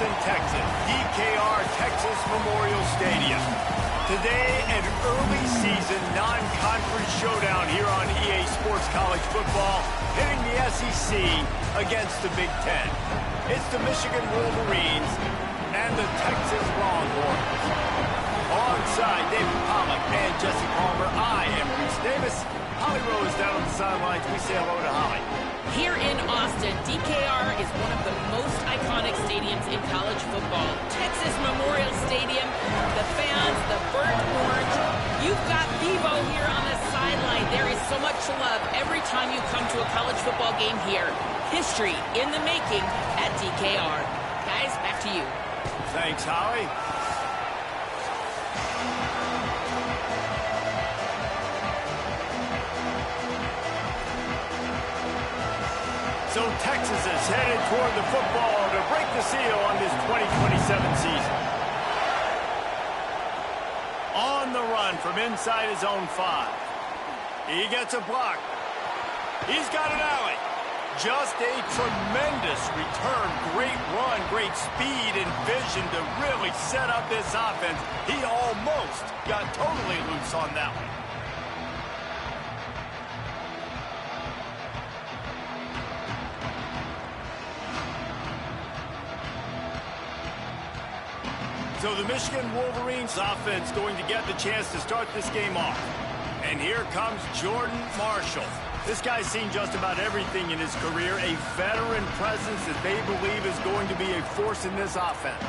Austin, Texas, DKR Texas Memorial Stadium. Today, an early season non-conference showdown here on EA Sports College Football, hitting the SEC against the Big Ten. It's the Michigan Wolverines and the Texas Longhorns. Alongside David Pollack and Jesse Palmer, I am Reese Davis. Holly Rose down on the sidelines. We say hello to Holly. Here in Austin, DKR is one of the most iconic stadiums in college football. Texas Memorial Stadium, the fans, the burnt orange. You've got Devo here on the sideline. There is so much love every time you come to a college football game here. History in the making at DKR. Guys, back to you. Thanks, Holly. So Texas is headed toward the football to break the seal on this 2027 season. On the run from inside his own 5. He gets a block. He's got an alley. Just a tremendous return. Great run, great speed and vision to really set up this offense. He almost got totally loose on that one. So the Michigan Wolverines offense going to get the chance to start this game off. And here comes Jordan Marshall. This guy's seen just about everything in his career, a veteran presence that they believe is going to be a force in this offense.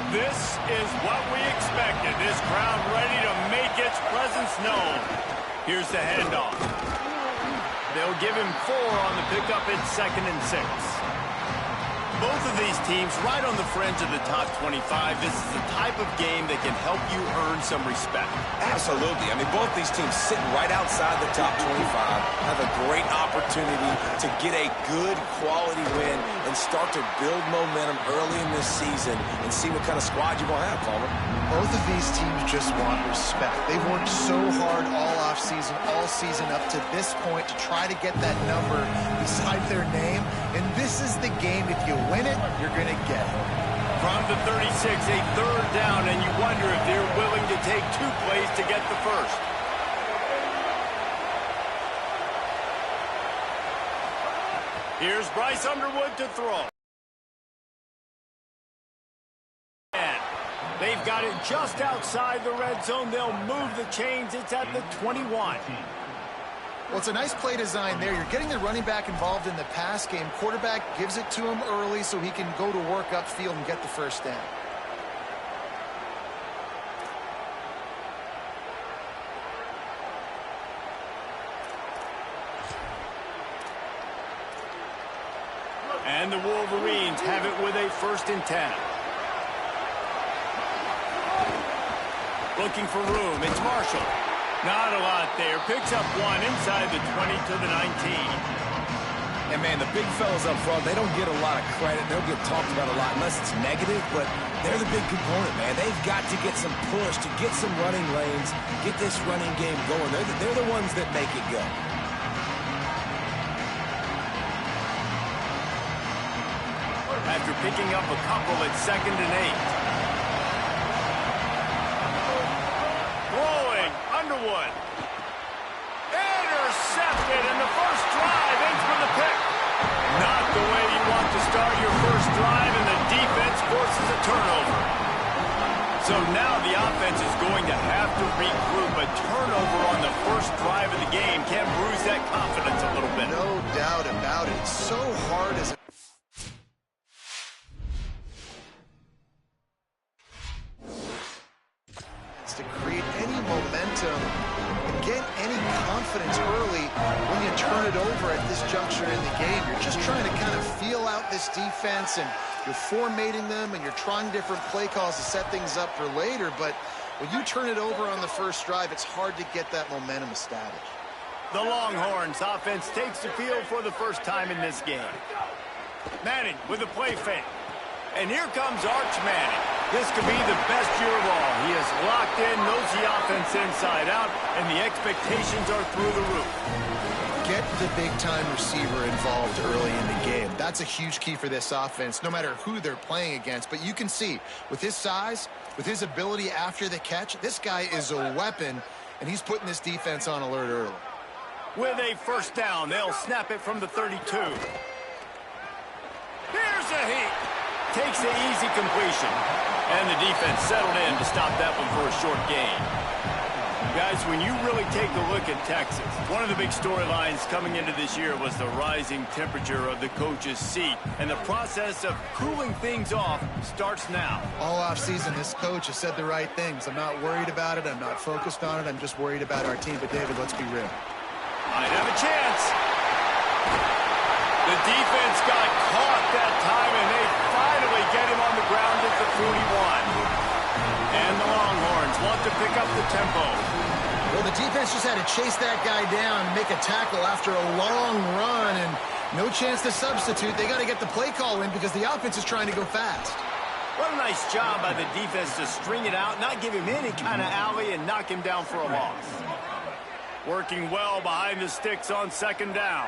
This is what we expected. This crowd ready to make its presence known. Here's the handoff. They'll give him 4 on the pickup. It's 2nd and 6. Both of these teams right on the fringe of the top 25. This is the type of game that can help you earn some respect. Absolutely. I mean, both these teams sitting right outside the top 25 have a great opportunity to get a good quality win and start to build momentum early in this season and see what kind of squad you're going to have, Palmer. Both of these teams just want respect. They've worked so hard all offseason, all season up to this point to try to get that number beside their name. And this is the game. If you win it, you're going to get it. From the 36, a 3rd down, and you wonder if they're willing to take 2 plays to get the first. Here's Bryce Underwood to throw. And they've got it just outside the red zone. They'll move the chains. It's at the 21. Well, it's a nice play design there. You're getting the running back involved in the pass game. Quarterback gives it to him early so he can go to work upfield and get the first down. And the Wolverines have it with a 1st and 10. Looking for room. It's Marshall. Not a lot there. Picks up 1 inside the 20 to the 19. And, man, the big fellas up front, they don't get a lot of credit. They'll get talked about a lot unless it's negative, but they're the big component, man. They've got to get some push, to get some running lanes, get this running game going. They're the ones that make it go. After picking up a couple at 2nd and 8. Underwood. Intercepted, and the first drive ends with a pick. Not the way you want to start your first drive, and the defense forces a turnover. So now the offense is going to have to regroup. A turnover on the first drive of the game can bruise that confidence a little bit. No doubt about it. It's so hard as a to create any momentum and get any confidence early when you turn it over at this juncture in the game. You're just trying to kind of feel out this defense, and you're formatting them, and you're trying different play calls to set things up for later. But when you turn it over on the first drive, it's hard to get that momentum established. The Longhorns offense takes the field for the first time in this game. Manning with a play fake. And here comes Arch Manning. This could be the best year of all. He is locked in, knows the offense inside out, and the expectations are through the roof. Get the big-time receiver involved early in the game. That's a huge key for this offense, no matter who they're playing against. But you can see, with his size, with his ability after the catch, this guy is a weapon, and he's putting this defense on alert early. With a first down, they'll snap it from the 32. Here's a heat. Takes the easy completion. And the defense settled in to stop that one for a short gain. Guys, when you really take a look at Texas, one of the big storylines coming into this year was the rising temperature of the coach's seat. And the process of cooling things off starts now. All offseason, this coach has said the right things. I'm not worried about it. I'm not focused on it. I'm just worried about our team. But, David, let's be real. Might have a chance. The defense got caught that time, and they finally get him on the ground at the 41. And the Longhorns want to pick up the tempo. Well, the defense just had to chase that guy down and make a tackle after a long run, and no chance to substitute. They got to get the play call in because the offense is trying to go fast. What a nice job by the defense to string it out, not give him any kind of alley, and knock him down for a loss. Working well behind the sticks on second down.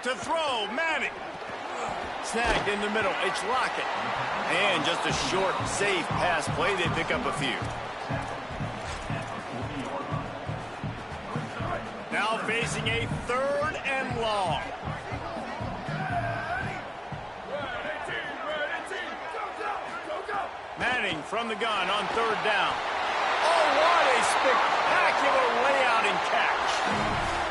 To throw, Manning. Snagged in the middle, it's Lockett. And just a short, safe pass play, they pick up a few. Now facing a third and long. Manning from the gun on third down. Oh, what a spectacular layout and catch.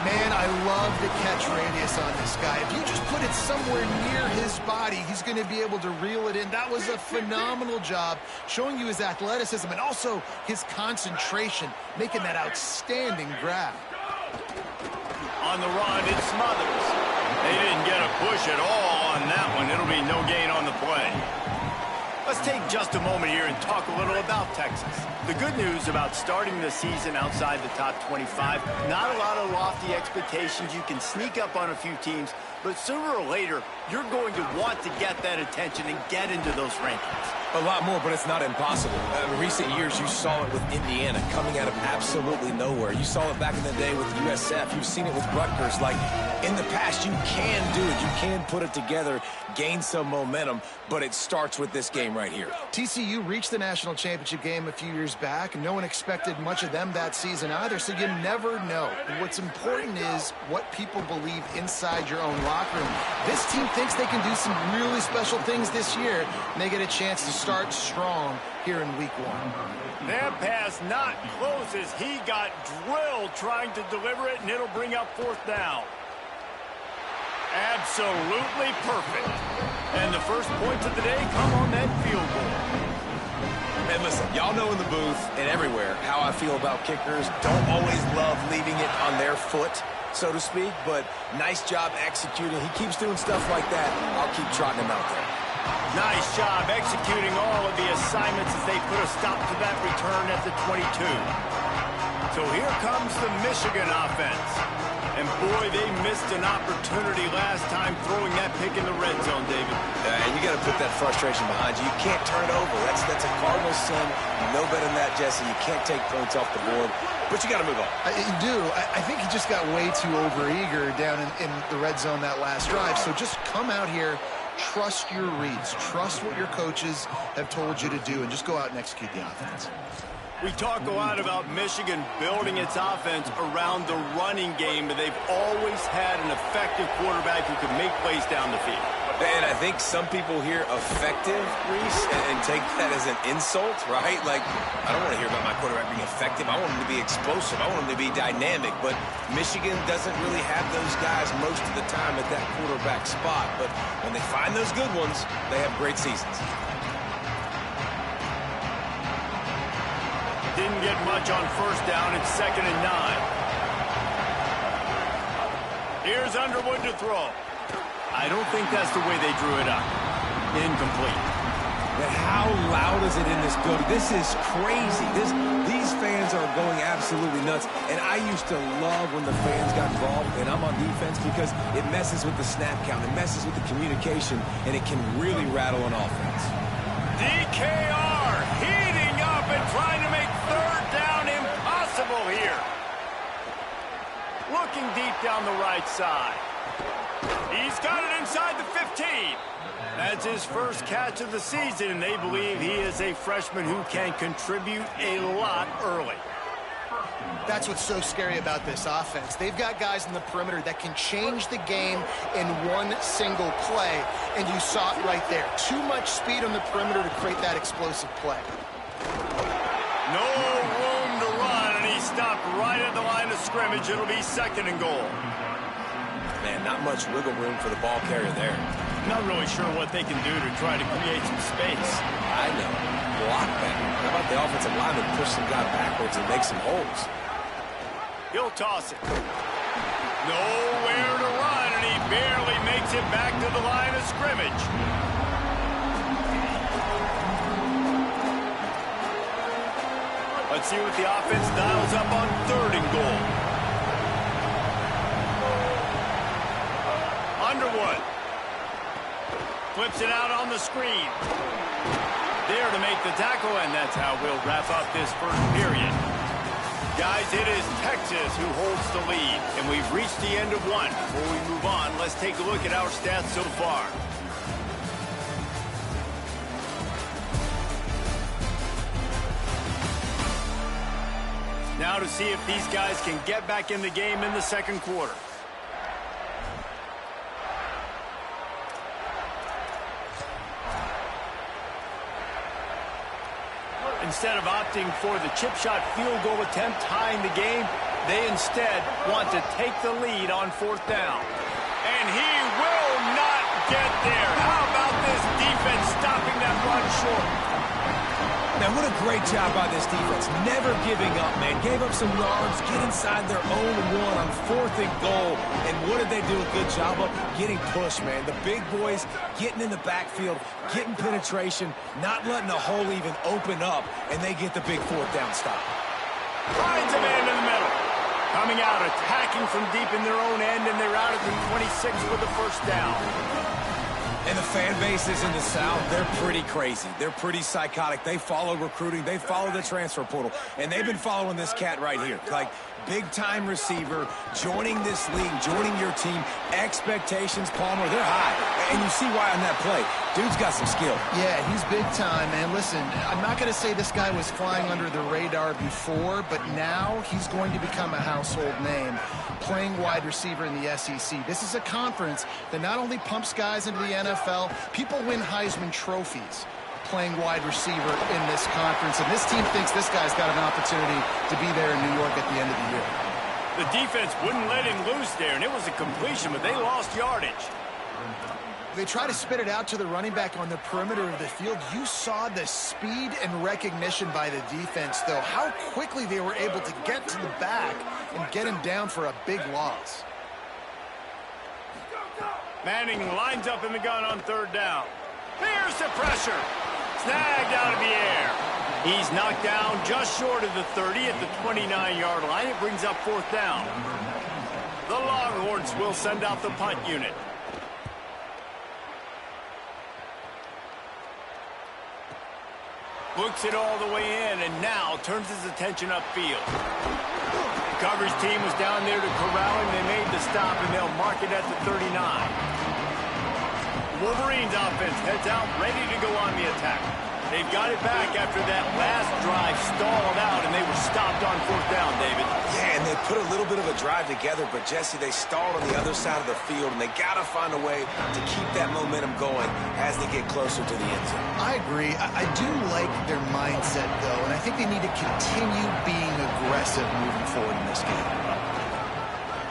Man, I love the catch radius on this guy. If you just put it somewhere near his body, he's going to be able to reel it in. That was a phenomenal job, showing you his athleticism and also his concentration, making that outstanding grab. On the run, it Smothers. They didn't get a push at all on that one. It'll be no gain on the play. Let's take just a moment here and talk a little about Texas. The good news about starting the season outside the top 25, not a lot of lofty expectations. You can sneak up on a few teams, but sooner or later, you're going to want to get that attention and get into those rankings. A lot more, but it's not impossible. In recent years, you saw it with Indiana coming out of absolutely nowhere. You saw it back in the day with USF. You've seen it with Rutgers. Like, in the past, you can do it. You can put it together, gain some momentum, but it starts with this game right here. TCU reached the national championship game a few years back, and no one expected much of them that season either, so you never know. And what's important is what people believe inside your own locker room. This team thinks they can do some really special things this year, and they get a chance to start strong here in week one. That pass not close as he got drilled trying to deliver it, and it'll bring up fourth down. Absolutely perfect. And the first points of the day come on that field goal. And listen, y'all know in the booth and everywhere how I feel about kickers. Don't always love leaving it on their foot, so to speak, but nice job executing. He keeps doing stuff like that. I'll keep trotting him out there. Nice job executing all of the assignments as they put a stop to that return at the 22. So here comes the Michigan offense. And boy, they missed an opportunity last time throwing that pick in the red zone, David. And you got to put that frustration behind you. You can't turn it over. That's a cardinal sin. You know better than that, Jesse. You can't take points off the board, but you got to move on. You do. I think he just got way too overeager down in the red zone that last drive. So just come out here, trust your reads, trust what your coaches have told you to do, and just go out and execute the offense. We talk a lot about Michigan building its offense around the running game, but they've always had an effective quarterback who can make plays down the field. And I think some people hear effective, Reese, and take that as an insult, right? Like, I don't want to hear about my quarterback being effective. I want him to be explosive. I want him to be dynamic. But Michigan doesn't really have those guys most of the time at that quarterback spot. But when they find those good ones, they have great seasons. Didn't get much on first down. It's 2nd and 9. Here's Underwood to throw. I don't think that's the way they drew it up. Incomplete. But how loud is it in this building? This is crazy. These fans are going absolutely nuts. And I used to love when the fans got involved, and I'm on defense, because it messes with the snap count. It messes with the communication, and it can really rattle an offense. DKR heating up trying to make third down impossible here. Looking deep down the right side. He's got it inside the 15. That's his first catch of the season, and they believe he is a freshman who can contribute a lot early. That's what's so scary about this offense. They've got guys in the perimeter that can change the game in one single play, and you saw it right there. Too much speed on the perimeter to create that explosive play. No room to run, and he stopped right at the line of scrimmage. It'll be 2nd and goal. Man, not much wiggle room for the ball carrier there. Not really sure what they can do to try to create some space. I know. Block that. How about the offensive lineman push some guy backwards and make some holes? He'll toss it. Nowhere to run, and he barely makes it back to the line of scrimmage. Let's see what the offense dials up on 3rd and goal. Underwood. Flips it out on the screen. There to make the tackle, and that's how we'll wrap up this first period. Guys, it is Texas who holds the lead, and we've reached the end of one. Before we move on, let's take a look at our stats so far. Now to see if these guys can get back in the game in the 2nd quarter. Instead of opting for the chip shot field goal attempt tying the game, they instead want to take the lead on 4th down. And he will not get there. How about this defense stopping that run short? Man, what a great job by this defense. Never giving up, man. Gave up some yards, get inside their own 1 on 4th and goal. And what did they do a good job of? Getting pushed, man. The big boys getting in the backfield, getting penetration, not letting the hole even open up, and they get the big 4th down stop. Finds a man in the middle. Coming out, attacking from deep in their own end, and they're out at the 26 for the 1st down. And the fan bases in the South, they're pretty crazy. They're pretty psychotic. They follow recruiting. They follow the transfer portal. And they've been following this cat right here. Like, big-time receiver, joining this league, joining your team. Expectations, Palmer, they're high. And you see why on that play. Dude's got some skill. Yeah, he's big time, man. Listen, I'm not going to say this guy was flying under the radar before, but now he's going to become a household name, playing wide receiver in the SEC. This is a conference that not only pumps guys into the NFL, people win Heisman trophies playing wide receiver in this conference, and this team thinks this guy's got an opportunity to be there in New York at the end of the year. The defense wouldn't let him loose there, and it was a completion, but they lost yardage. They try to spit it out to the running back on the perimeter of the field. You saw the speed and recognition by the defense, though. How quickly they were able to get to the back and get him down for a big loss. Manning lines up in the gun on 3rd down. Here's the pressure. Snagged out of the air. He's knocked down just short of the 30 at the 29-yard line. It brings up 4th down. The Longhorns will send out the punt unit. Looks it all the way in, and now turns his attention upfield. The coverage team was down there to corral him. They made the stop, and they'll mark it at the 39. Wolverines offense heads out, ready to go on the attack. They've got it back after that last drive stalled out, and they were stopped on 4th down, David. Yeah, and they put a little bit of a drive together, but, Jesse, they stalled on the other side of the field, and they got to find a way to keep that momentum going as they get closer to the end zone. I agree. I do like their mindset, though, and I think they need to continue being aggressive moving forward in this game.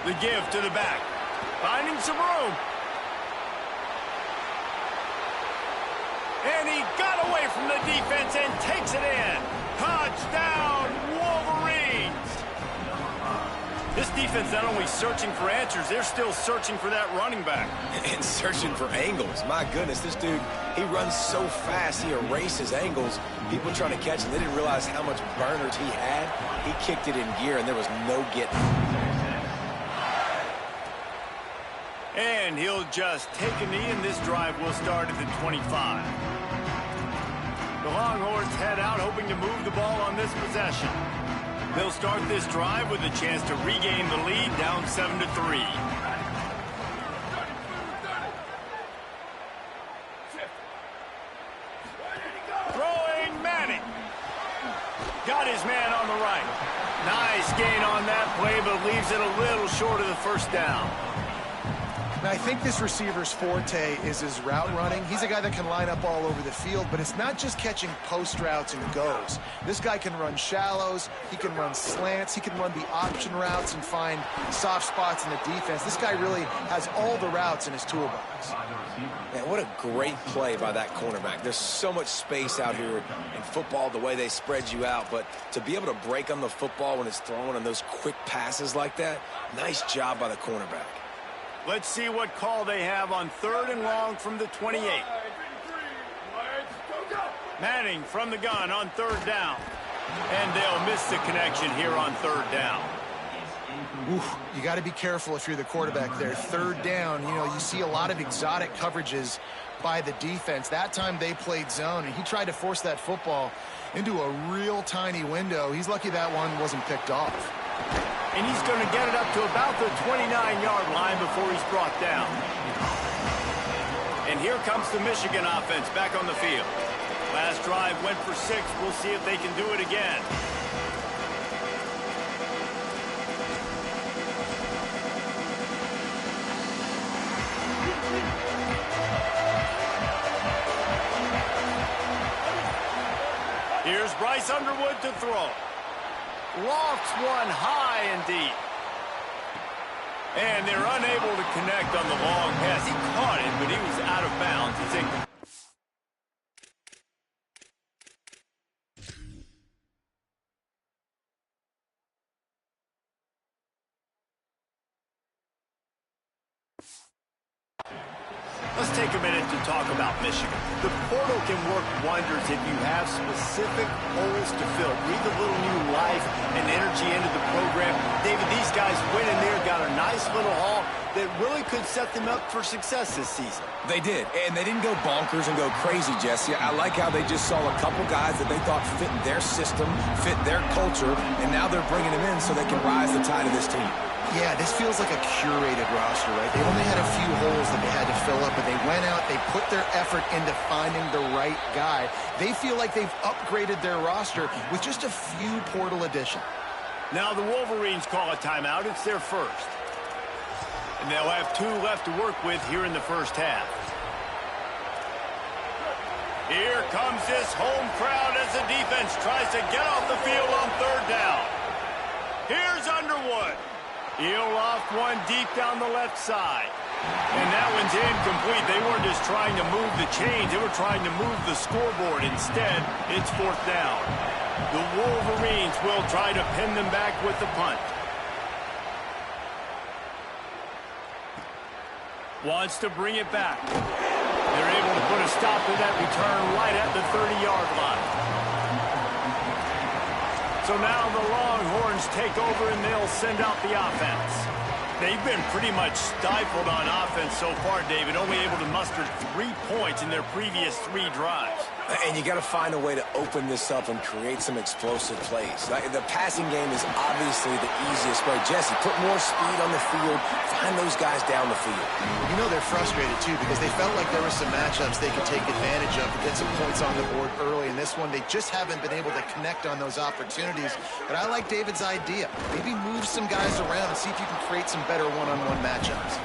The give to the back. Finding some room. And he got away from the defense and takes it in. Touchdown, Wolverines! This defense not only searching for answers, they're still searching for that running back. And searching for angles. My goodness, this dude, he runs so fast, he erases angles. People trying to catch him, they didn't realize how much burners he had. He kicked it in gear, and there was no getting. And he'll just take a knee, and this drive will start at the 25. The Longhorns head out, hoping to move the ball on this possession. They'll start this drive with a chance to regain the lead, down 7-3. Throwing Manning. Got his man on the right. Nice gain on that play, but leaves it a little short of the first down. Now, I think this receiver's forte is his route running. He's a guy that can line up all over the field, but it's not just catching post routes and goes. This guy can run shallows, he can run slants, he can run the option routes and find soft spots in the defense. This guy really has all the routes in his toolbox. Man, what a great play by that cornerback. There's so much space out here in football, the way they spread you out, but to be able to break on the football when it's thrown on those quick passes like that, nice job by the cornerback. Let's see what call they have on 3rd and long from the 28. Manning from the gun on 3rd down. And they'll miss the connection here on 3rd down. Oof, you got to be careful if you're the quarterback there. 3rd down, you know, you see a lot of exotic coverages by the defense. That time they played zone, and he tried to force that football into a real tiny window. He's lucky that one wasn't picked off. And he's going to get it up to about the 29-yard line before he's brought down. And here comes the Michigan offense back on the field. Last drive went for 6. We'll see if they can do it again. Here's Bryce Underwood to throw. Lofts one high and deep. And they're unable to connect on the long pass. He caught it, but he was out of bounds. It's incomplete. Let's take a minute to talk about Michigan. The portal can work wonders if you have specific holes to fill. Breathe a little new life and energy into the program. David, these guys went in there, got a nice little haul that really could set them up for success this season. They did, and they didn't go bonkers and go crazy, Jesse. I like how they just saw a couple guys that they thought fit their system, fit their culture, and now they're bringing them in so they can rise the tide of this team. Yeah, this feels like a curated roster, right? They only had a few holes that they had to fill up, but they went out, they put their effort into finding the right guy. They feel like they've upgraded their roster with just a few portal additions. Now the Wolverines call a timeout. It's their first. And they'll have 2 left to work with here in the first half. Here comes this home crowd as the defense tries to get off the field on 3rd down. Here's Underwood. He'll loft one deep down the left side. And that one's incomplete. They weren't just trying to move the chains. They were trying to move the scoreboard. Instead, it's 4th down. The Wolverines will try to pin them back with the punt. Wants to bring it back. They're able to put a stop to that return right at the 30-yard line. So now the Longhorns take over and they'll send out the offense. They've been pretty much stifled on offense so far, David, only able to muster 3 points in their previous 3 drives. And you got to find a way to open this up and create some explosive plays. Like, the passing game is obviously the easiest way. Jesse, put more speed on the field, find those guys down the field. You know they're frustrated, too, because they felt like there were some matchups they could take advantage of and get some points on the board early. In this one, they just haven't been able to connect on those opportunities. But I like David's idea. Maybe move some guys around and see if you can create some better one-on-one matchups.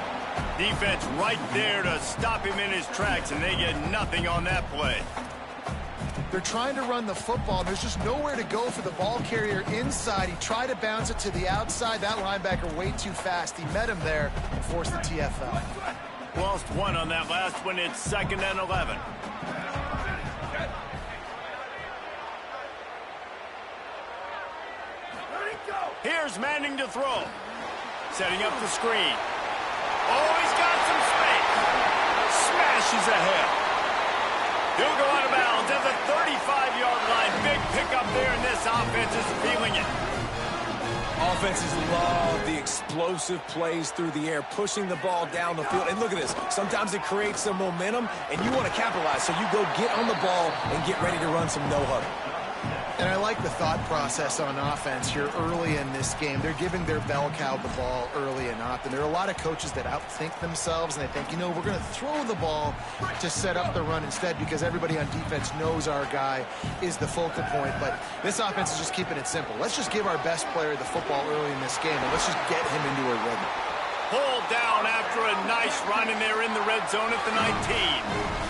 Defense right there to stop him in his tracks, and they get nothing on that play. They're trying to run the football. There's just nowhere to go for the ball carrier inside. He tried to bounce it to the outside. That linebacker way too fast. He met him there and forced the TFL. Lost 1 on that last one. It's 2nd and 11. Here's Manning to throw. Setting up the screen. Oh, he's got some space. Smashes ahead. He'll go out of bounds at the 35-yard line. Big pickup there, and this offense is feeling it. Offenses love the explosive plays through the air, pushing the ball down the field. And look at this. Sometimes it creates some momentum, and you want to capitalize. So you go get on the ball and get ready to run some no-huddle. And I like the thought process on offense here early in this game. They're giving their bell cow the ball early and often. There are a lot of coaches that outthink themselves, and they think, you know, we're going to throw the ball to set up the run instead because everybody on defense knows our guy is the focal point. But this offense is just keeping it simple. Let's just give our best player the football early in this game, and let's just get him into a rhythm. Pulled down after a nice run, and they're in the red zone at the 19.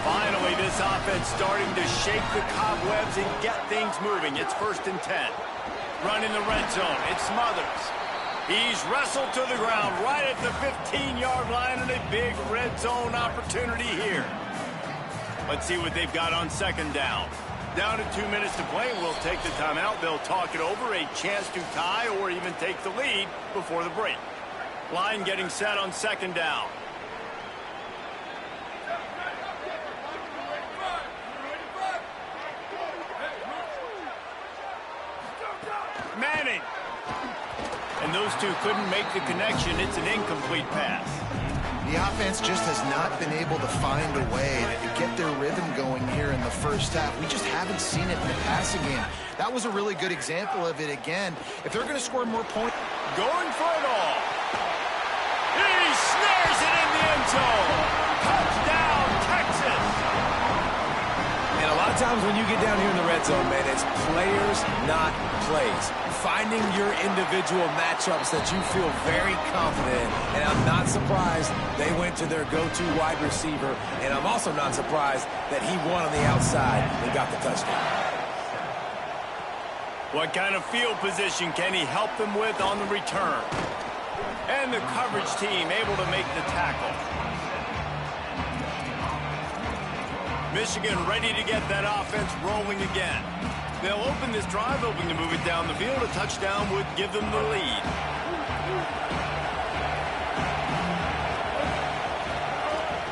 Finally, this offense starting to shake the cobwebs and get things moving. It's 1st and 10. Run in the red zone. It Smothers. He's wrestled to the ground right at the 15-yard line, and a big red zone opportunity here. Let's see what they've got on 2nd down. Down to 2 minutes to play. We'll take the timeout. They'll talk it over. A chance to tie or even take the lead before the break. Line getting set on 2nd down. Manning. And those two couldn't make the connection. It's an incomplete pass. The offense just has not been able to find a way to get their rhythm going here in the first half. We just haven't seen it in the passing game. That was a really good example of it again. If they're going to score more points. Going for it all. He snares it in the end zone. Touchdown, Texas. And a lot of times when you get down here in the red zone, man, it's players, not plays. Finding your individual matchups that you feel very confident in. And I'm not surprised they went to their go-to wide receiver. And I'm also not surprised that he won on the outside and got the touchdown. What kind of field position can he help them with on the return? And the coverage team able to make the tackle. Michigan ready to get that offense rolling again. They'll open this drive, hoping to move it down the field. A touchdown would give them the lead.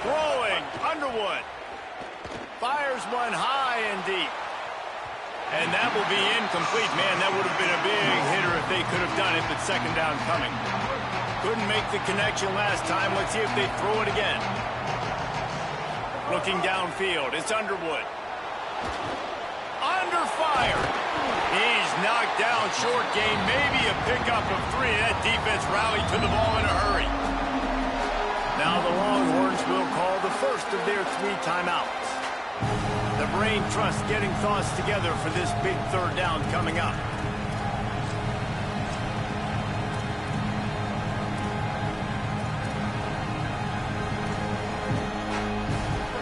Throwing, Underwood. Fires one high and deep. And that will be incomplete. Man, that would have been a big hitter if they could have done it, but 2nd down coming. Couldn't make the connection last time. Let's see if they throw it again. Looking downfield, it's Underwood. Under fire. He's knocked down, short game, maybe a pickup of 3. That defense rallied to the ball in a hurry. Now the Longhorns will call the first of their 3 timeouts. The brain trust getting thoughts together for this big 3rd down coming up.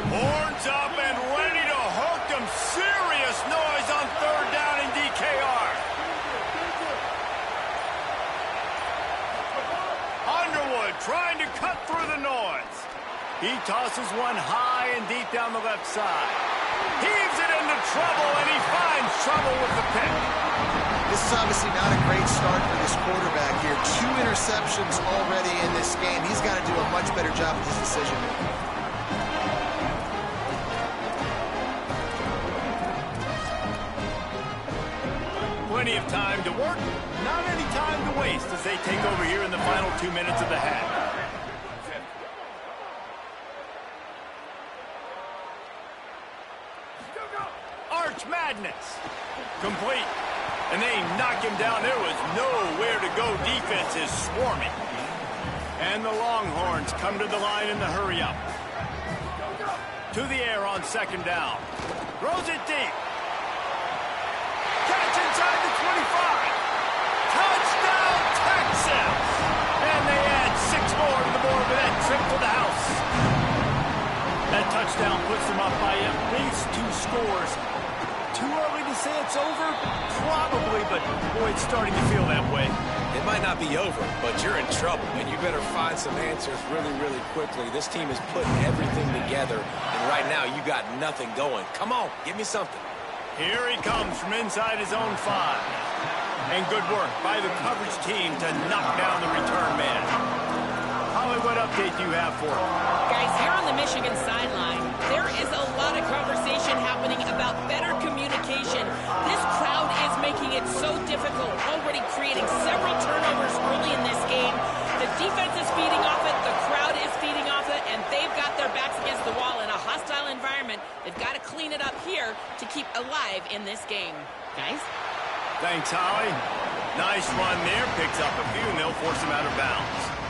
Horns up and ready to hook them. Serious noise on 3rd down in DKR. Underwood trying to cut through the noise. He tosses one high and deep down the left side. Heaves it into trouble, and he finds trouble with the pick. This is obviously not a great start for this quarterback here. 2 interceptions already in this game. He's got to do a much better job with his decision making. Plenty of time to work, not any time to waste as they take over here in the final 2 minutes of the half. Arch Madness. Complete. And they knock him down. There was nowhere to go. Defense is swarming. And the Longhorns come to the line in the hurry up. To the air on 2nd down. Throws it deep. Catch inside the 25. Touchdown, Texas. And they add 6 more to the board with that trip to the house. That touchdown puts them up by at least 2 scores. Too early to say it's over? Probably, but boy, it's starting to feel that way. It might not be over, but you're in trouble, and you better find some answers really, really quickly. This team is putting everything together, and right now you got nothing going. Come on, give me something. Here he comes from inside his own 5. And good work by the coverage team to knock down the return man. Holly, what update do you have for him? Guys, here on the Michigan sideline, there is a lot of conversation happening about better communication. This crowd is making it so difficult, already creating several turnovers early in this game. The defense is feeding off it, the crowd is feeding off it, and they've got their backs against the wall in a hostile environment. They've got to clean it up here to keep alive in this game. Guys? Thanks, Holly. Nice run there. Picks up a few, and they'll force him out of bounds.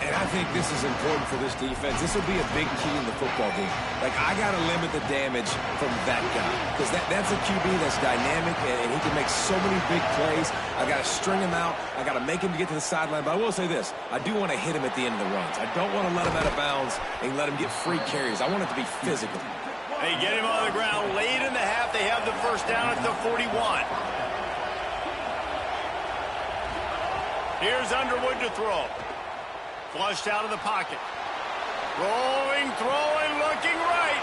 And I think this is important for this defense. This will be a big key in the football game. Like, I got to limit the damage from that guy. Because that's a QB that's dynamic, and he can make so many big plays. I got to string him out. I got to make him get to the sideline. But I will say this. I do want to hit him at the end of the runs. I don't want to let him out of bounds and let him get free carries. I want it to be physical. They get him on the ground late in the half. They have the first down at the 41. Here's Underwood to throw. Flushed out of the pocket. Rolling, throwing, looking right.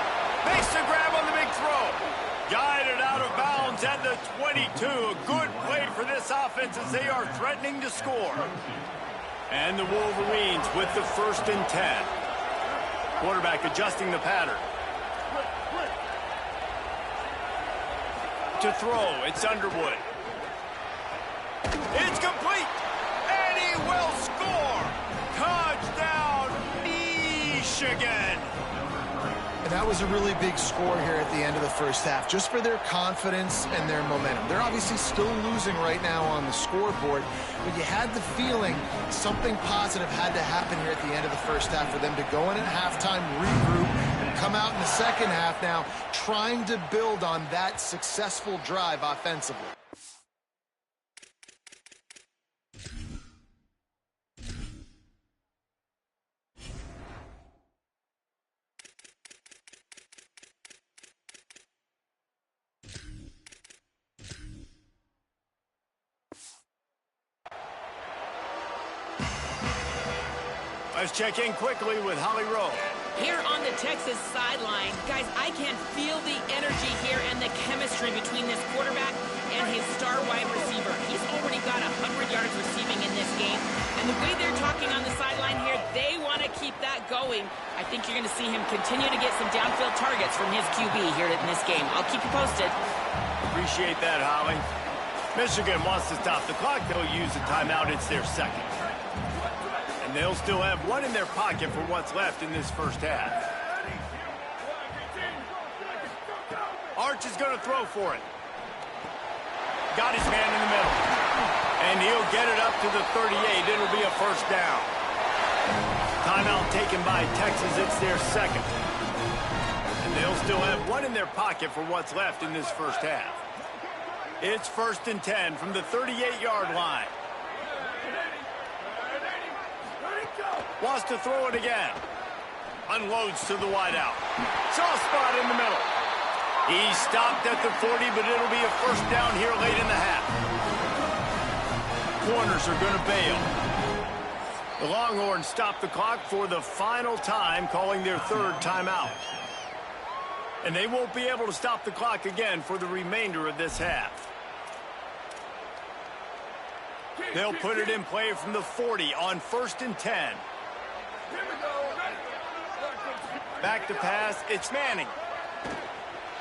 Makes the grab on the big throw. Guided out of bounds at the 22. A good play for this offense as they are threatening to score. And the Wolverines with the 1st and 10. Quarterback adjusting the pattern. To throw, it's Underwood. It's complete. And he will score. Touchdown, Michigan. And that was a really big score here at the end of the first half, just for their confidence and their momentum. They're obviously still losing right now on the scoreboard, but you had the feeling something positive had to happen here at the end of the first half for them to go in at halftime, regroup, and come out in the second half now trying to build on that successful drive offensively. Let's check in quickly with Holly Rowe. Here on the Texas sideline, guys, I can feel the energy here and the chemistry between this quarterback and his star wide receiver. He's already got 100 yards receiving in this game. And the way they're talking on the sideline here, they want to keep that going. I think you're going to see him continue to get some downfield targets from his QB here in this game. I'll keep you posted. Appreciate that, Holly. Michigan wants to stop the clock. They'll use a timeout. It's their second. And they'll still have one in their pocket for what's left in this first half. Arch is going to throw for it. Got his man in the middle. And he'll get it up to the 38. It'll be a first down. Timeout taken by Texas. It's their second. And they'll still have one in their pocket for what's left in this first half. It's 1st and 10 from the 38-yard line. Wants to throw it again. Unloads to the wideout. Soft spot in the middle. He stopped at the 40, but it'll be a first down here late in the half. Corners are going to bail. The Longhorns stop the clock for the final time, calling their 3rd timeout. And they won't be able to stop the clock again for the remainder of this half. They'll put it in play from the 40 on 1st and 10. Back to pass, it's Manning.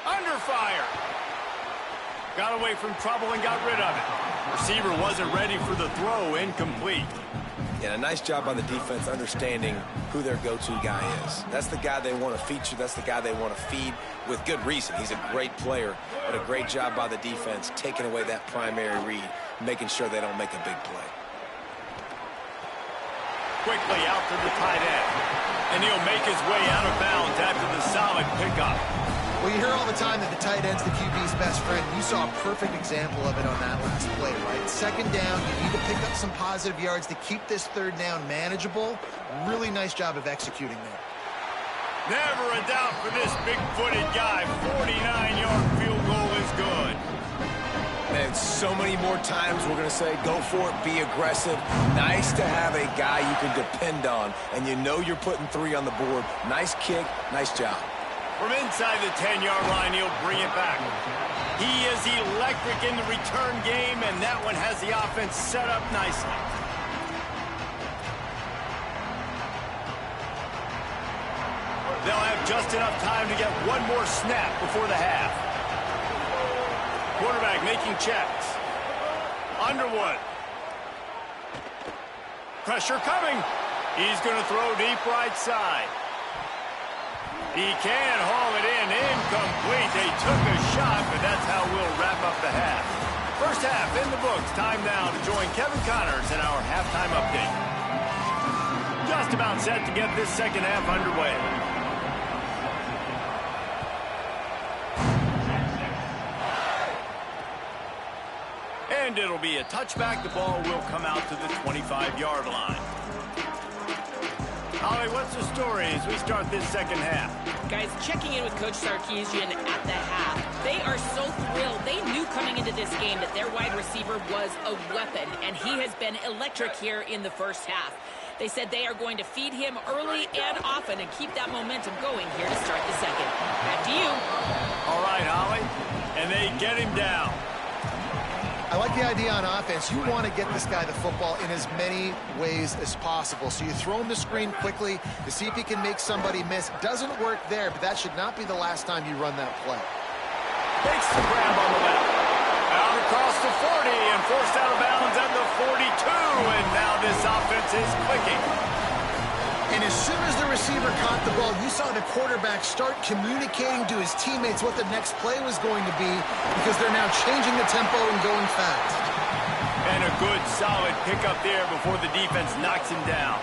Under fire. Got away from trouble and got rid of it. Receiver wasn't ready for the throw, incomplete. Yeah, a nice job on the defense understanding who their go-to guy is. That's the guy they want to feature. That's the guy they want to feed with good reason. He's a great player, but a great job by the defense taking away that primary read, making sure they don't make a big play. Quickly out to the tight end. And he'll make his way out of bounds after the solid pickup. Well, you hear all the time that the tight end's the QB's best friend. You saw a perfect example of it on that last play, right? Second down, you need to pick up some positive yards to keep this 3rd down manageable. Really nice job of executing there. Never a doubt for this big-footed guy. 49-yard field goal is good. And so many more times we're going to say, go for it, be aggressive. Nice to have a guy you can depend on, and you know you're putting 3 on the board. Nice kick, nice job. From inside the 10-yard line, he'll bring it back. He is electric in the return game, and that one has the offense set up nicely. They'll have just enough time to get one more snap before the half. Quarterback making checks. Underwood Pressure coming. He's going to throw deep right side. He can haul it in. Incomplete. They took a shot, but that's how we'll wrap up the half. First half in the books. Time now to join Kevin Connors in our halftime update. Just about set to get this second half underway. And it'll be a touchback. The ball will come out to the 25-yard line. Holly, what's the story as we start this second half? Guys, checking in with Coach Sarkisian at the half. They are so thrilled. They knew coming into this game that their wide receiver was a weapon, and he has been electric here in the first half. They said they are going to feed him early and often and keep that momentum going here to start the second. Back to you. All right, Holly. And they get him down. I like the idea on offense. You want to get this guy the football in as many ways as possible. So you throw him the screen quickly to see if he can make somebody miss. Doesn't work there, but that should not be the last time you run that play. Takes the grab on the left. Out across the 40 and forced out of bounds at the 42. And now this offense is clicking. And as soon as the receiver caught the ball, you saw the quarterback start communicating to his teammates what the next play was going to be because they're now changing the tempo and going fast. And a good, solid pickup there before the defense knocks him down.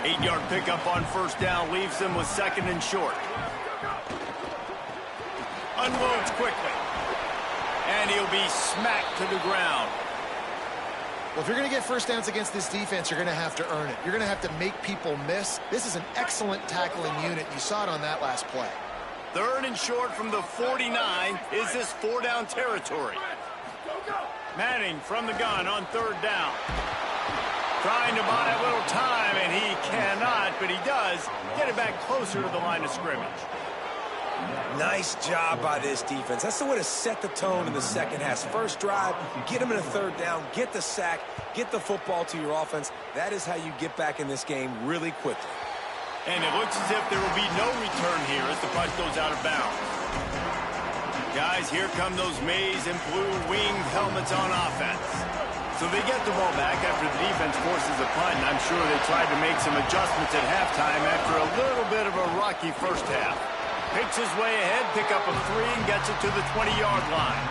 8-yard pickup on first down leaves him with second and short. Unloads quickly. And he'll be smacked to the ground. Well, if you're going to get first downs against this defense, you're going to have to earn it. You're going to have to make people miss. This is an excellent tackling unit. You saw it on that last play. Third and short from the 49. Is this four-down territory? Manning from the gun on third down. Trying to buy a little time, and he cannot, but he does get it back closer to the line of scrimmage. Nice job by this defense. That's the way to set the tone in the second half. First drive, get them in a third down, get the sack, get the football to your offense. That is how you get back in this game really quickly. And it looks as if there will be no return here as the punt goes out of bounds. Guys, here come those maize and blue winged helmets on offense. So they get the ball back after the defense forces a punt, and I'm sure they tried to make some adjustments at halftime after a little bit of a rocky first half. Picks his way ahead, pick up a 3, and gets it to the 20-yard line.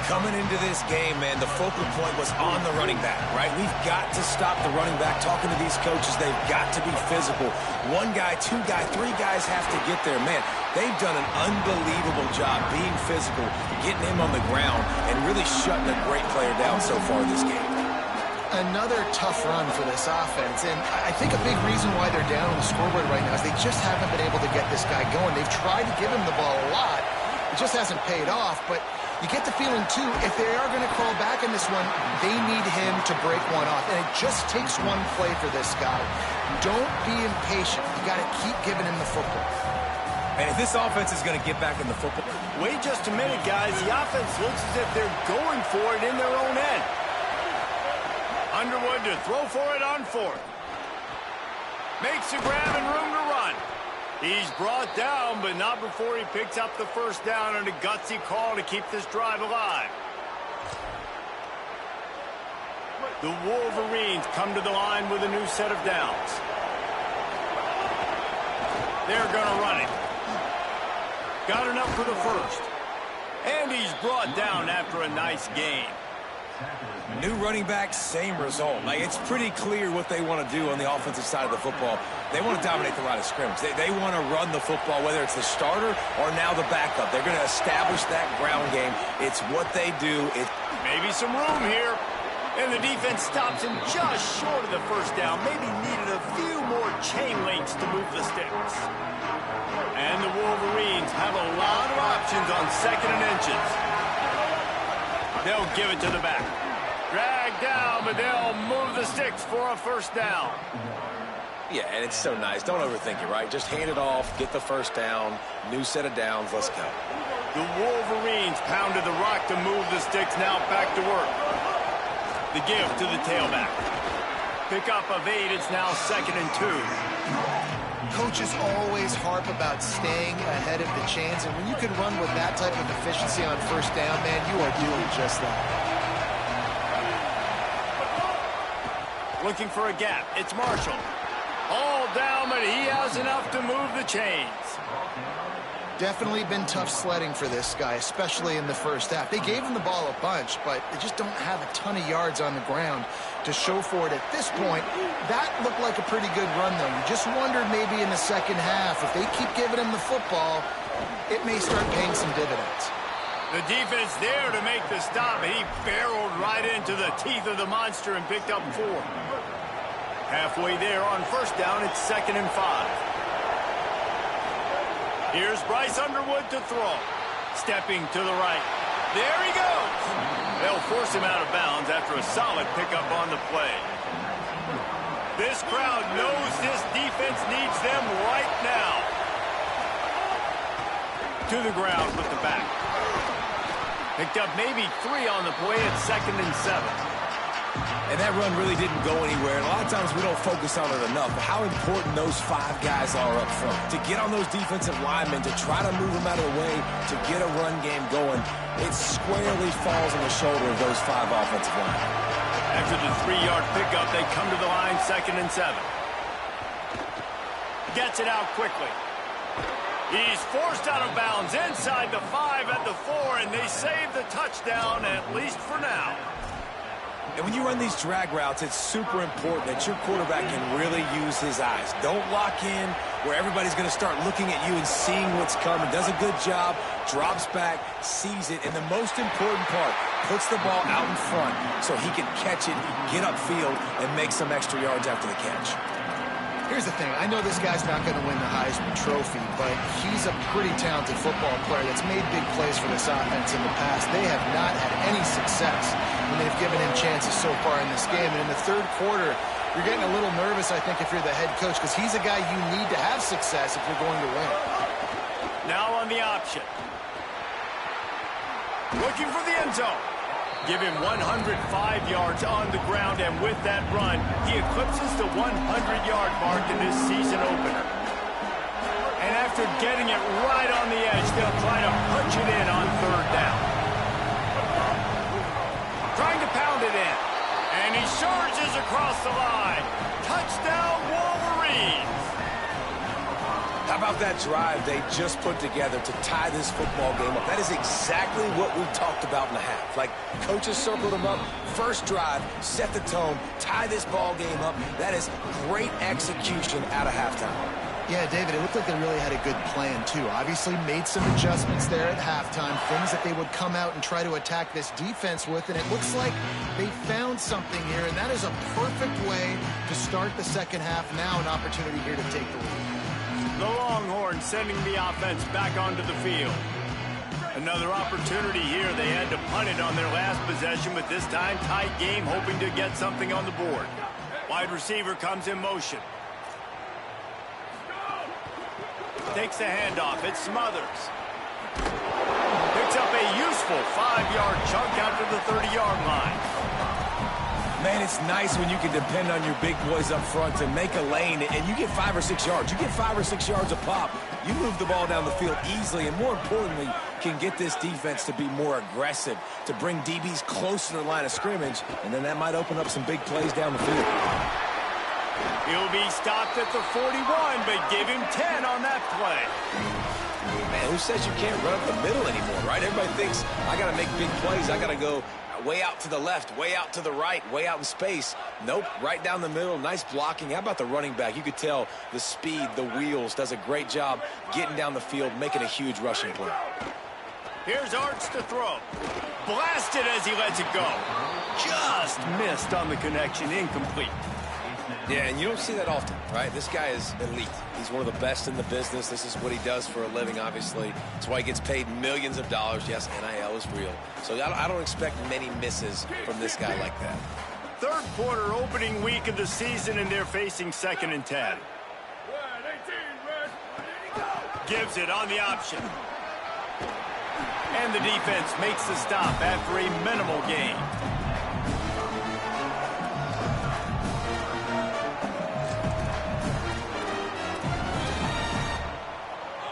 Coming into this game, man, the focal point was on the running back, right? We've got to stop the running back. Talking to these coaches, they've got to be physical. 1 guy, 2 guy, 3 guys have to get there. Man, they've done an unbelievable job being physical, getting him on the ground, and really shutting a great player down so far this game. Another tough run for this offense, and I think a big reason why they're down on the scoreboard right now is they just haven't been able to get this guy going. They've tried to give him the ball a lot. It just hasn't paid off, but you get the feeling, too, if they are going to crawl back in this one, they need him to break one off, and it just takes one play for this guy. Don't be impatient. You got to keep giving him the football. And if this offense is going to get back in the football... Wait just a minute, guys. The offense looks as if they're going for it in their own end. Underwood to throw for it on fourth. Makes a grab and room to run. He's brought down, but not before he picks up the first down and a gutsy call to keep this drive alive. The Wolverines come to the line with a new set of downs. They're going to run it. Got enough for the first. And he's brought down after a nice gain. New running back, same result. Like, it's pretty clear what they want to do on the offensive side of the football. They want to dominate the line of scrimmage. They want to run the football, whether it's the starter or now the backup. They're going to establish that ground game. It's what they do. Maybe some room here. And the defense stops him just short of the first down. Maybe needed a few more chain links to move the sticks. And the Wolverines have a lot of options on second and inches. They'll give it to the back. Drag down, but they'll move the sticks for a first down. Yeah, and it's so nice. Don't overthink it, right? Just hand it off, get the first down, new set of downs, let's go. The Wolverines pounded the rock to move the sticks, now back to work. The give to the tailback. Pickup of 8, it's now second and 2. Coaches always harp about staying ahead of the chains, and when you can run with that type of efficiency on first down, man, you are doing just that. Looking for a gap. It's Marshall. All down, but he has enough to move the chains. Definitely been tough sledding for this guy, especially in the first half. They gave him the ball a bunch, but they just don't have a ton of yards on the ground to show for it at this point. That looked like a pretty good run, though. You just wondered maybe in the second half, if they keep giving him the football, it may start paying some dividends. The defense there to make the stop, and he barreled right into the teeth of the monster and picked up 4. Halfway there on first down, it's 2nd and 5. Here's Bryce Underwood to throw. Stepping to the right. There he goes. They'll force him out of bounds after a solid pickup on the play. This crowd knows this defense needs them right now. To the ground with the back. Picked up maybe 3 on the play at 2nd and 7. And that run really didn't go anywhere. And a lot of times we don't focus on it enough. But how important those 5 guys are up front. To get on those defensive linemen, to try to move them out of the way, to get a run game going, it squarely falls on the shoulder of those 5 offensive linemen. After the 3-yard pickup, they come to the line 2nd and 7. Gets it out quickly. He's forced out of bounds inside the 5 at the 4, and they save the touchdown, at least for now. And when you run these drag routes, it's super important that your quarterback can really use his eyes. Don't lock in where everybody's going to start looking at you and seeing what's coming. Does a good job, drops back, sees it, and the most important part, puts the ball out in front so he can catch it, get upfield, and make some extra yards after the catch. Here's the thing. I know this guy's not going to win the Heisman Trophy, but he's a pretty talented football player that's made big plays for this offense in the past. They have not had any success when they've given him chances so far in this game. And in the third quarter, you're getting a little nervous, I think, if you're the head coach, because he's a guy you need to have success if you're going to win. Now on the option. Looking for the end zone. Give him 105 yards on the ground, and with that run, he eclipses the 100-yard mark in this season opener. And after getting it right on the edge, they'll try to punch it in on 3rd down. Trying to pound it in, and he charges across the line. Touchdown, Wolverines! How about that drive they just put together to tie this football game up? That is exactly what we talked about in the half. Like, coaches circled them up, first drive, set the tone, tie this ball game up. That is great execution out of halftime. Yeah, David, it looked like they really had a good plan, too. Obviously made some adjustments there at halftime, things that they would come out and try to attack this defense with, and it looks like they found something here, and that is a perfect way to start the second half. Now an opportunity here to take the lead. The Longhorns sending the offense back onto the field. Another opportunity here. They had to punt it on their last possession, but this time tight game, hoping to get something on the board. Wide receiver comes in motion. Takes the handoff. It's Smothers. Picks up a useful 5-yard chunk out to the 30-yard line. Man, it's nice when you can depend on your big boys up front to make a lane, and you get 5 or 6 yards. You get 5 or 6 yards a pop. You move the ball down the field easily, and more importantly, can get this defense to be more aggressive, to bring DBs close to the line of scrimmage, and then that might open up some big plays down the field. He'll be stopped at the 41, but give him 10 on that play. Man, who says you can't run up the middle anymore, right? Everybody thinks, I got to make big plays. I got to go way out to the left, way out to the right, way out in space. Nope, right down the middle, nice blocking. How about the running back? You could tell the speed, the wheels, does a great job getting down the field, making a huge rushing play. Here's Arts to throw. Blasted as he lets it go. Just missed on the connection, incomplete. Yeah, and you don't see that often, right? This guy is elite. He's one of the best in the business. This is what he does for a living, obviously. That's why he gets paid millions of dollars. Yes, NIL is real. So I don't expect many misses from this guy like that. Third quarter, opening week of the season, and they're facing 2nd and 10. Gives it on the option. And the defense makes the stop after a minimal gain.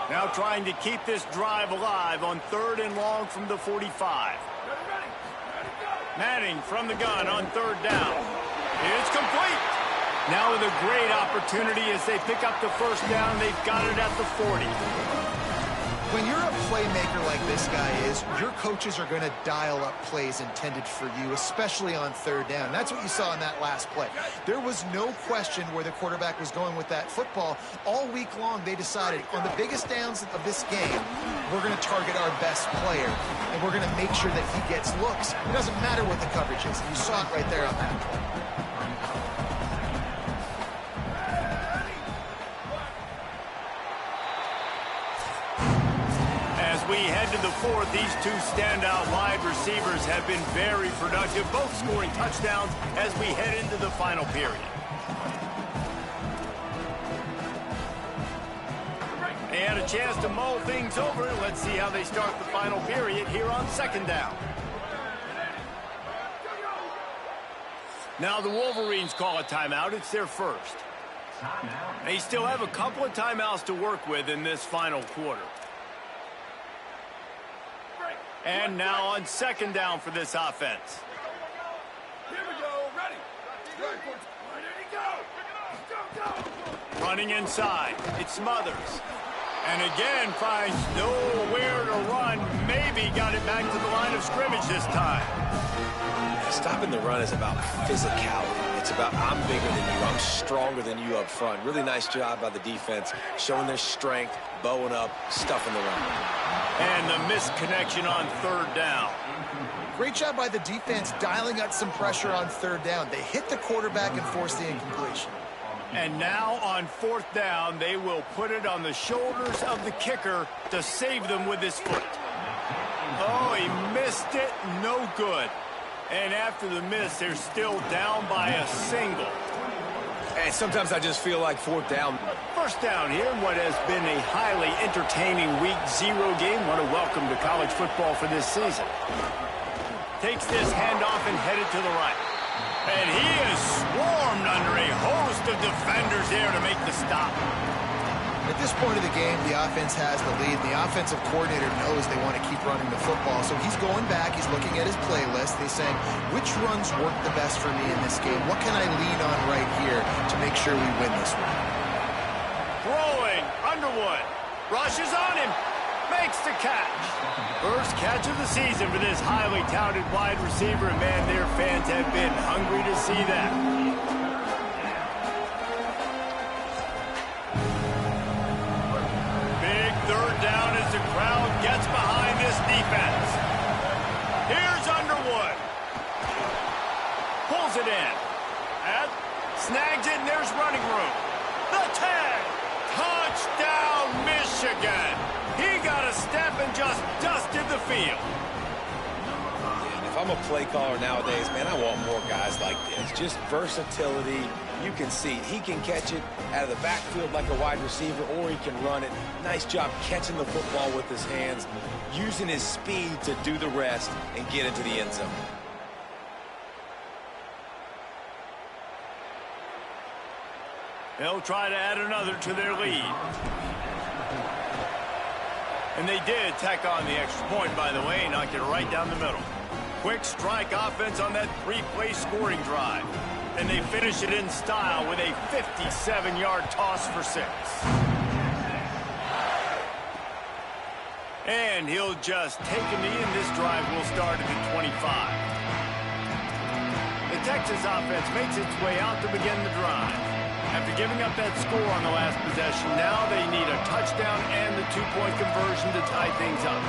Now trying to keep this drive alive on 3rd and long from the 45. Manning from the gun on 3rd down. It's complete. Now with a great opportunity as they pick up the first down. They've got it at the 40. When you're a playmaker like this guy is, your coaches are going to dial up plays intended for you, especially on third down. That's what you saw in that last play. There was no question where the quarterback was going with that football. All week long, they decided on the biggest downs of this game, we're going to target our best player, and we're going to make sure that he gets looks. It doesn't matter what the coverage is. You saw it right there on that play. We head to the fourth. These two standout wide receivers have been very productive, both scoring touchdowns as we head into the final period. They had a chance to mull things over. Let's see how they start the final period here on second down. Now the Wolverines call a timeout. It's their first. They still have a couple of timeouts to work with in this final quarter. And now on second down for this offense. Here we go. Ready. Go. Running inside. It's Smothers. And again finds nowhere to run. Maybe got it back to the line of scrimmage this time. Stopping the run is about physicality. It's about I'm bigger than you. I'm stronger than you up front. Really nice job by the defense, showing their strength, bowing up, stuffing the run. And the misconnection on third down. Great job by the defense dialing up some pressure on third down. They hit the quarterback and forced the incompletion. And now on fourth down, they will put it on the shoulders of the kicker to save them with his foot. Oh, he missed it. No good. And after the miss, they're still down by a single. And sometimes I just feel like fourth down. First down here in what has been a highly entertaining Week 0 game. What a welcome to college football for this season. Takes this handoff and headed to the right. And he is swarmed under a host of defenders there to make the stop. At this point of the game, the offense has the lead. The offensive coordinator knows they want to keep running the football. So he's going back. He's looking at his playlist. He's saying, which runs work the best for me in this game? What can I lean on right here to make sure we win this one? Throwing. Underwood. Rushes on him. Makes the catch. First catch of the season for this highly touted wide receiver. And man, their fans have been hungry to see that. Third down as the crowd gets behind this defense. Here's Underwood. Pulls it in. And snags it, and there's running room. The 10. Touchdown, Michigan. He got a step and just dusted the field. And if I'm a play caller nowadays, man, I want more guys like this. Just versatility. You can see he can catch it out of the backfield like a wide receiver, or he can run it. Nice job catching the football with his hands, using his speed to do the rest and get into the end zone. They'll try to add another to their lead. And they did tack on the extra point, by the way, knocked it right down the middle. Quick strike offense on that 3-play scoring drive. And they finish it in style with a 57-yard toss for 6. And he'll just take a knee, and this drive will start at the 25. The Texas offense makes its way out to begin the drive. After giving up that score on the last possession, now they need a touchdown and the 2-point conversion to tie things up.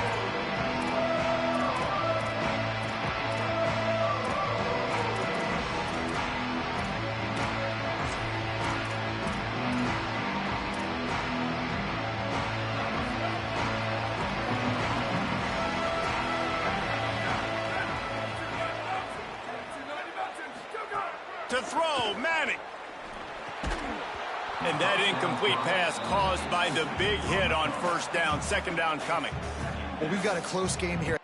To throw, Manning. And that incomplete pass caused by the big hit on first down. Second down coming. Well, we've got a close game here.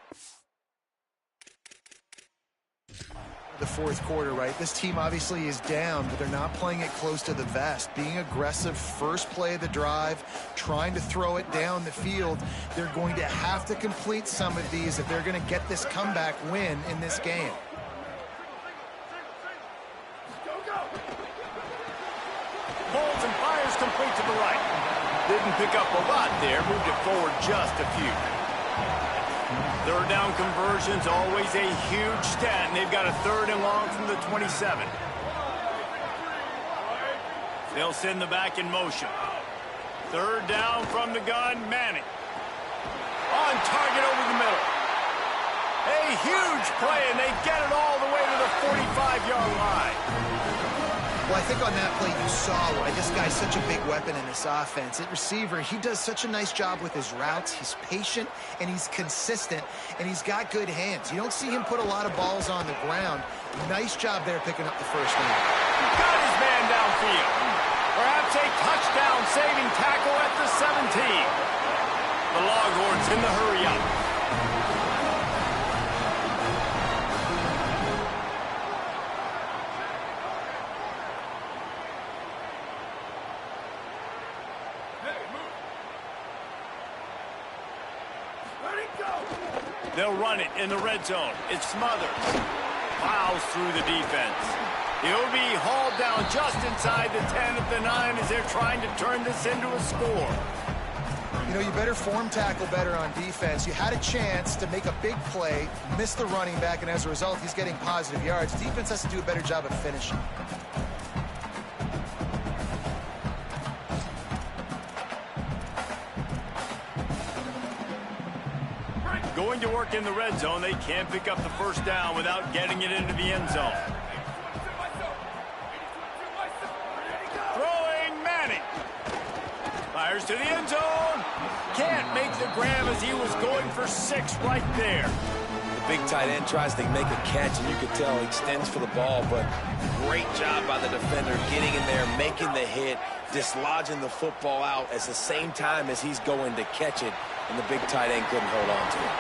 The fourth quarter, right? This team obviously is down, but they're not playing it close to the vest. Being aggressive, first play of the drive, trying to throw it down the field. They're going to have to complete some of these if they're going to get this comeback win in this game. Go, go. Didn't pick up a lot there. Moved it forward just a few. Third down conversions, always a huge stat, and they've got a 3rd and long from the 27. They'll send the back in motion. 3rd down from the gun, Manning. On target over the middle. A huge play, and they get it all the way to the 45-yard line. Well, I think on that play you saw why this guy's such a big weapon in this offense. At receiver, he does such a nice job with his routes. He's patient, and he's consistent, and he's got good hands. You don't see him put a lot of balls on the ground. Nice job there picking up the first down. Got his man downfield. Perhaps a touchdown-saving tackle at the 17. The Longhorns in the hurry-up. They'll run it in the red zone. It's Smothers. Plows through the defense. He'll be hauled down just inside the 10 at the 9 as they're trying to turn this into a score. You know, you better form tackle better on defense. You had a chance to make a big play, miss the running back, and as a result, he's getting positive yards. Defense has to do a better job of finishing. Going to work in the red zone, they can't pick up the first down without getting it into the end zone. Throwing Manning. Fires to the end zone. Can't make the grab as he was going for 6 right there. The big tight end tries to make a catch, and you can tell he extends for the ball, but great job by the defender getting in there, making the hit, dislodging the football out at the same time as he's going to catch it, and the big tight end couldn't hold on to it.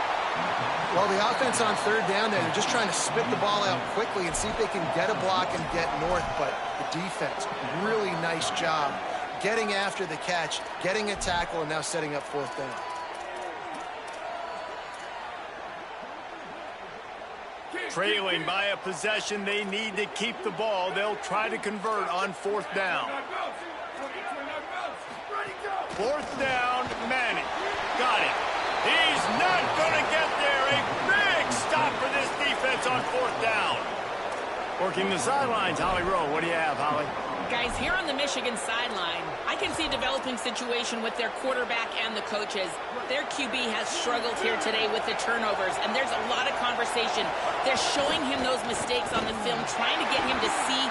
Well, the offense on 3rd down there, they're just trying to spit the ball out quickly and see if they can get a block and get north, but the defense, really nice job getting after the catch, getting a tackle, and now setting up 4th down. Trailing by a possession, they need to keep the ball. They'll try to convert on 4th down. 4th down, Manning. Got it. He's not going to get there. A big stop for this defense on 4th down. Working the sidelines, Holly Rowe. What do you have, Holly? Guys, here on the Michigan sideline, I can see a developing situation with their quarterback and the coaches. Their QB has struggled here today with the turnovers, and there's a lot of conversation. They're showing him those mistakes on the film, trying to get him to see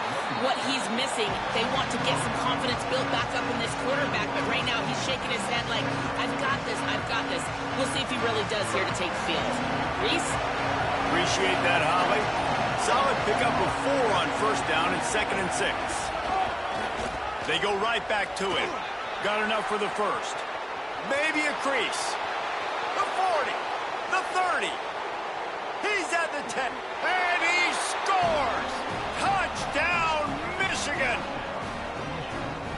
what he's missing. They want to get some confidence built back up in this quarterback, but right now he's shaking his head like, I've got this, I've got this. We'll see if he really does here to take the field. Reese? Appreciate that, Holly. Solid pickup of 4 on 1st down and 2nd and 6. They go right back to it. Got enough for the 1st. Maybe a crease. The 40. The 30. He's at the 10. And he scores! Touchdown, Michigan!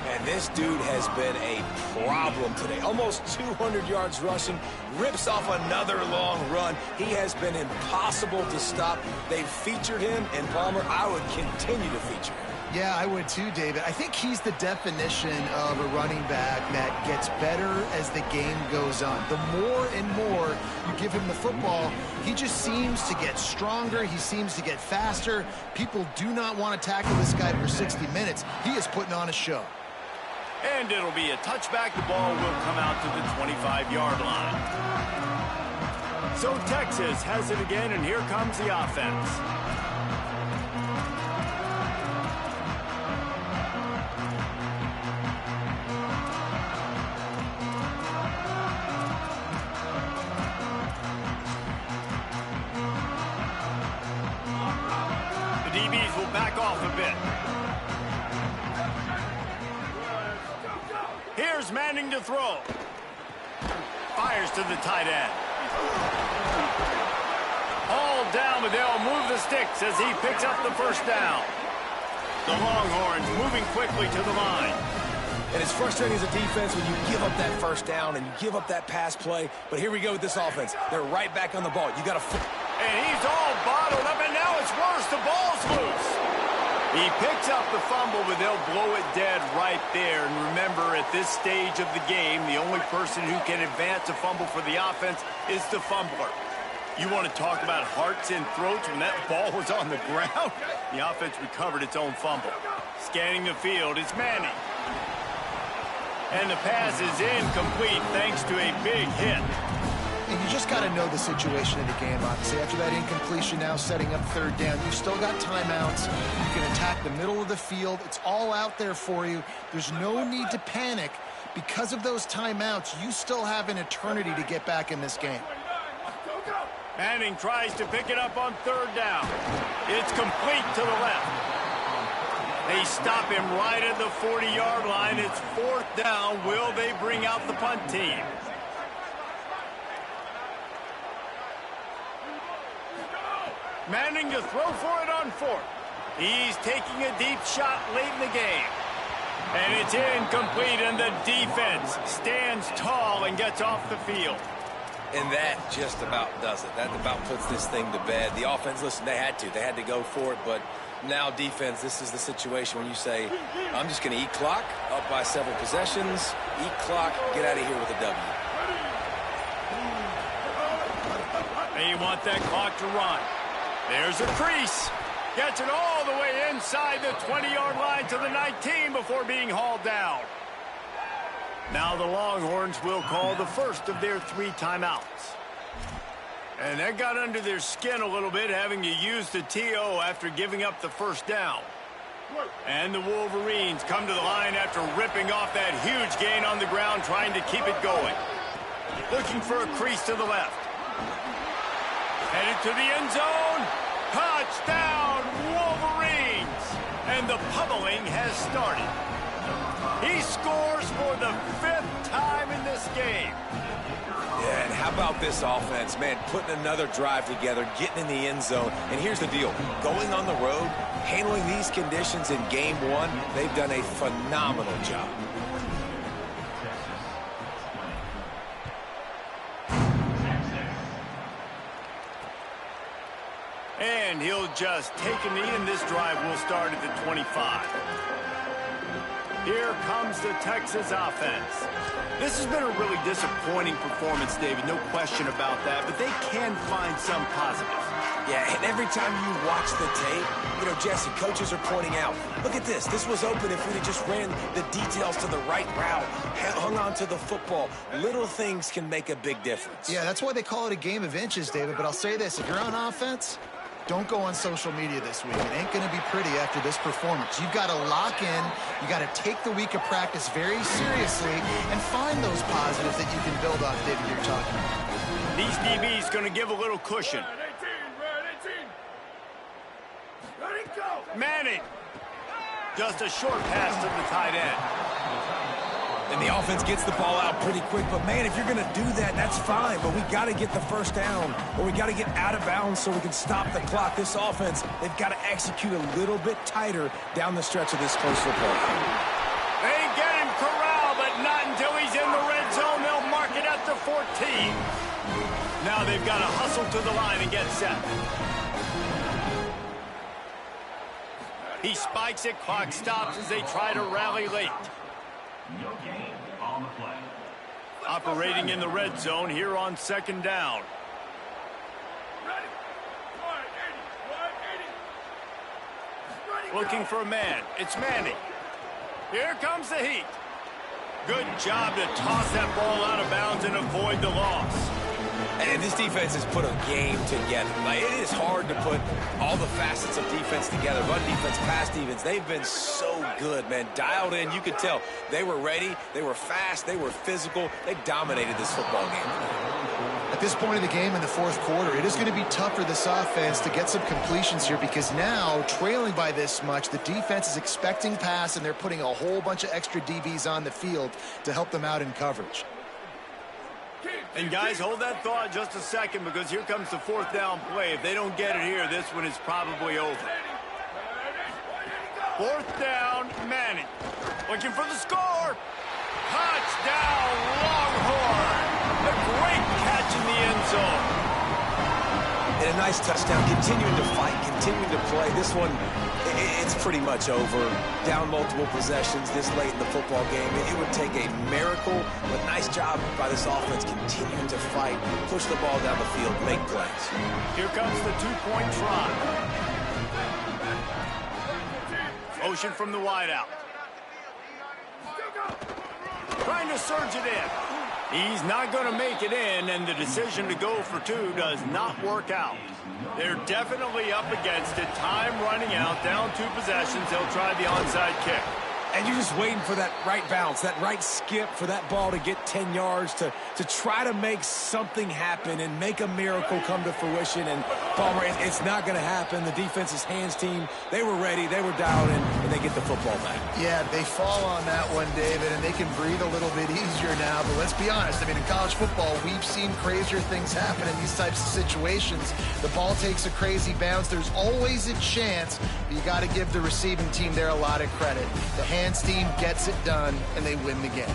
And this dude has been a problem today. Almost 200 yards rushing. Rips off another long run. He has been impossible to stop. They've featured him, and Palmer, I would continue to feature him. Yeah, I would too, David. I think he's the definition of a running back that gets better as the game goes on. The more and more you give him the football, he just seems to get stronger. He seems to get faster. People do not want to tackle this guy for 60 minutes. He is putting on a show. And it'll be a touchback. The ball will come out to the 25-yard line. So Texas has it again, and here comes the offense. The DBs will back off a bit. Here's Manning to throw. Fires to the tight end. All down, but they'll move the sticks as he picks up the 1st down. The Longhorns moving quickly to the line. And it's frustrating as a defense when you give up that 1st down and you give up that pass play. But here we go with this offense. They're right back on the ball. You got to... And he's all bottled up, and now it's worse. The ball's loose. He picks up the fumble, but they'll blow it dead right there. And remember, at this stage of the game, the only person who can advance a fumble for the offense is the fumbler. You want to talk about hearts and throats when that ball was on the ground? The offense recovered its own fumble. Scanning the field, it's Manning. And the pass is incomplete thanks to a big hit. And you just got to know the situation of the game, obviously. After that incompletion, now setting up third down. You've still got timeouts. You can attack the middle of the field. It's all out there for you. There's no need to panic. Because of those timeouts, you still have an eternity to get back in this game. Manning tries to pick it up on third down. It's complete to the left. They stop him right at the 40-yard line. It's fourth down. Will they bring out the punt team? Manning to throw for it on fourth. He's taking a deep shot late in the game. And it's incomplete, and the defense stands tall and gets off the field. And that just about does it. That about puts this thing to bed. The offense, listen, they had to. They had to go for it, but now defense, this is the situation when you say, I'm just going to eat clock, up by several possessions, eat clock, get out of here with a W. They want that clock to run. There's a crease. Gets it all the way inside the 20-yard line to the 19 before being hauled down. Now the Longhorns will call the first of their 3 timeouts. And that got under their skin a little bit, having to use the TO after giving up the first down. And the Wolverines come to the line after ripping off that huge gain on the ground, trying to keep it going. Looking for a crease to the left. Headed to the end zone. Touchdown, Wolverines! And the pummeling has started. He scores for the 5th time in this game. Yeah, and how about this offense, man, putting another drive together, getting in the end zone. And here's the deal. Going on the road, handling these conditions in game 1, they've done a phenomenal job. And he'll just take a knee, and this drive will start at the 25. Here comes the Texas offense. This has been a really disappointing performance, David, no question about that, but they can find some positives. Yeah, and every time you watch the tape, you know, Jesse, coaches are pointing out, look at this. This was open if we'd have just ran the details to the right route, hung on to the football. Little things can make a big difference. Yeah, that's why they call it a game of inches, David. But I'll say this, if you're on offense, don't go on social media this week. It ain't going to be pretty after this performance. You've got to lock in. You got to take the week of practice very seriously and find those positives that you can build on, David, you're talking about. These DBs going to give a little cushion. Ready, go! Manning. Just a short pass to the tight end. And the offense gets the ball out pretty quick. But, man, if you're going to do that, that's fine. But we got to get the first down, or we got to get out of bounds so we can stop the clock. This offense, they've got to execute a little bit tighter down the stretch of this close football. They get him corralled, but not until he's in the red zone. They'll mark it at the 14. Now they've got to hustle to the line and get set. He spikes it. Clock stops as they try to rally late. No gain on the play. Operating in the red zone here on second down. Ready? 180. Ready, Looking go. for a man. It's Manning. Here comes the heat. Good job to toss that ball out of bounds and avoid the loss. And this defense has put a game together. Like, it is hard to put all the facets of defense together. Run defense, pass defense. They've been so good, man. Dialed in. You could tell they were ready. They were fast. They were physical. They dominated this football game. At this point of the game in the fourth quarter, it is going to be tough for this offense to get some completions here because now, trailing by this much, the defense is expecting pass, and they're putting a whole bunch of extra DBs on the field to help them out in coverage. And guys, hold that thought just a second, because here comes the fourth down play. If they don't get it here, this one is probably over. Fourth down, Manning. Looking for the score. Touchdown, Longhorn. A great catch in the end zone. And a nice touchdown, continuing to fight, continuing to play. This one, it's pretty much over. Down multiple possessions this late in the football game. It would take a miracle, but nice job by this offense continuing to fight, push the ball down the field, make plays. Here comes the two-point try. Motion from the wideout. Trying to surge it in. He's not going to make it in, and the decision to go for two does not work out. They're definitely up against it. Time running out, down 2 possessions. They'll try the onside kick. And you're just waiting for that right bounce, that right skip for that ball to get 10 yards to try to make something happen and make a miracle come to fruition. And, Palmer, it's not going to happen. The defense's hands team, they were ready, they were dialed in, and they get the football back. Yeah, they fall on that one, David, and they can breathe a little bit easier now. But let's be honest. I mean, in college football, we've seen crazier things happen in these types of situations. The ball takes a crazy bounce. There's always a chance, but you got to give the receiving team there a lot of credit. The hands team gets it done, and they win the game.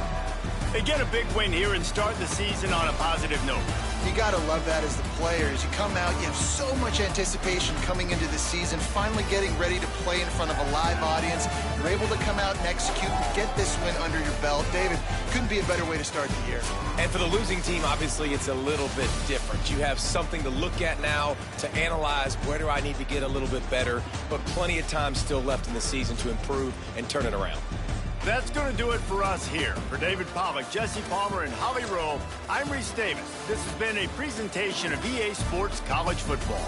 They get a big win here and start the season on a positive note. You got to love that as the players. You come out, you have so much anticipation coming into the season, finally getting ready to play in front of a live audience. You're able to come out and execute and get this win under your belt. David, couldn't be a better way to start the year. And for the losing team, obviously, it's a little bit different. You have something to look at now to analyze where do I need to get a little bit better, but plenty of time still left in the season to improve and turn it around. That's going to do it for us here. For David Pollack, Jesse Palmer, and Holly Rowe, I'm Reese Davis. This has been a presentation of EA Sports College Football.